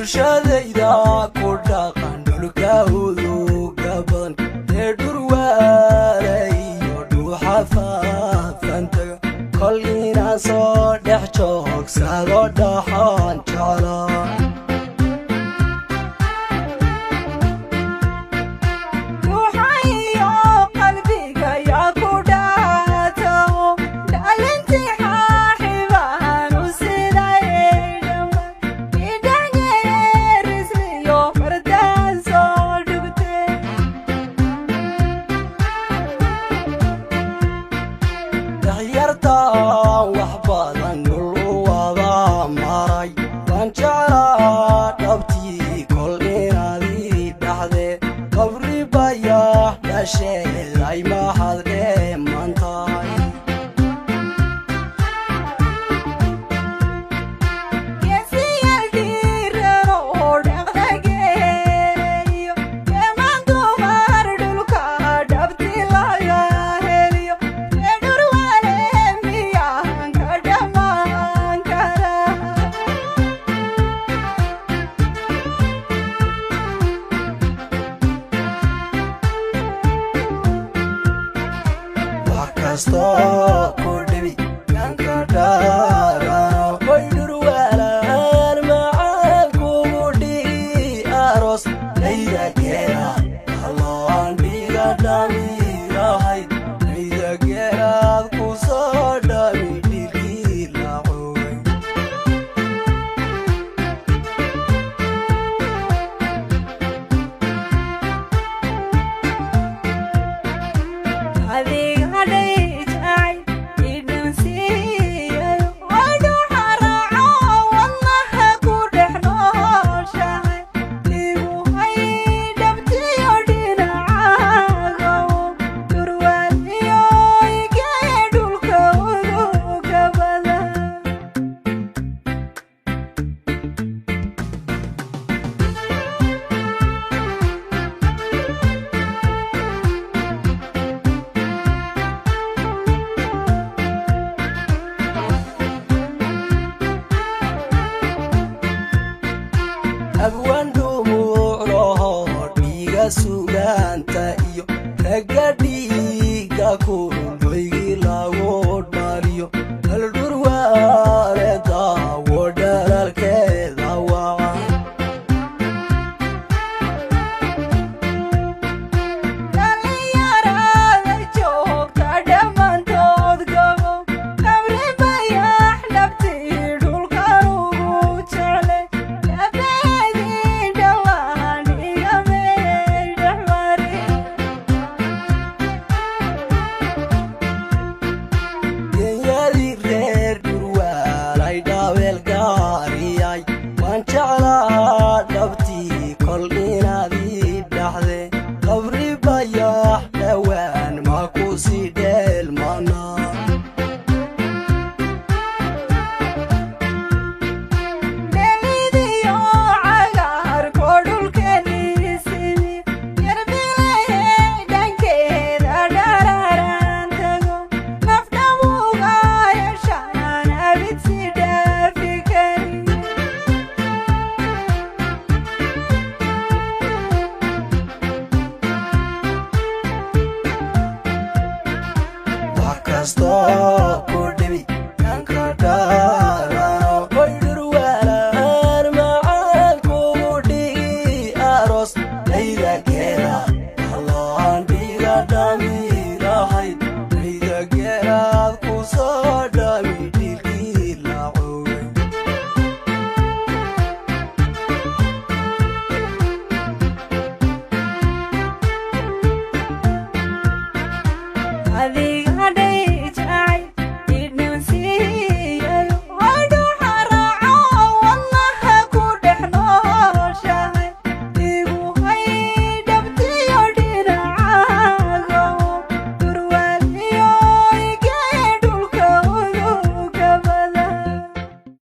bulshadayda ku dhaqan dhulka udugaban ee dhurwaalay iyo dhuuxa faafanta kol inaan soo dhex joogsado dhaxaan jeclaa ay mahadle mantaay yesiyal diirano dhaqdhageeyo kemantu mar dhulka dhabti laga heliyo dhurwale miyan ka dhamaan kara kasto kudhibi yanka dhaarano way dhurwaalaan macaan kugu dhigi aroos laydageera halloan dhiga dhamiirahayd laydageeraad ku soo dhami dhirkii la cogay abwan dhumuucloho dhiiga sugaanta iyo ragga dhiiga kululweygii lagu dhaliyo hal dhurwaale daawo dhalalkeeda wacan dhalinyarada joogta dhammaantood gabo qabri bayax dhabtii dhulkan ugu jeclay dhabtii kol inaadii dhaxde qabri bayax dhawaan ma ku sii dheelmanaa dhelidiyo cagaarko dhulkaniisimi yarbilahe dhankeeda dhararan tago nafdhabuga yeshaan abid si dhaafi kari kasto kudhibi yanka dhaarano way dhurwaalaan macaan kugu dhigi aroos laydageera halloan dhiga dhamiirahayd laydageeraad ku soo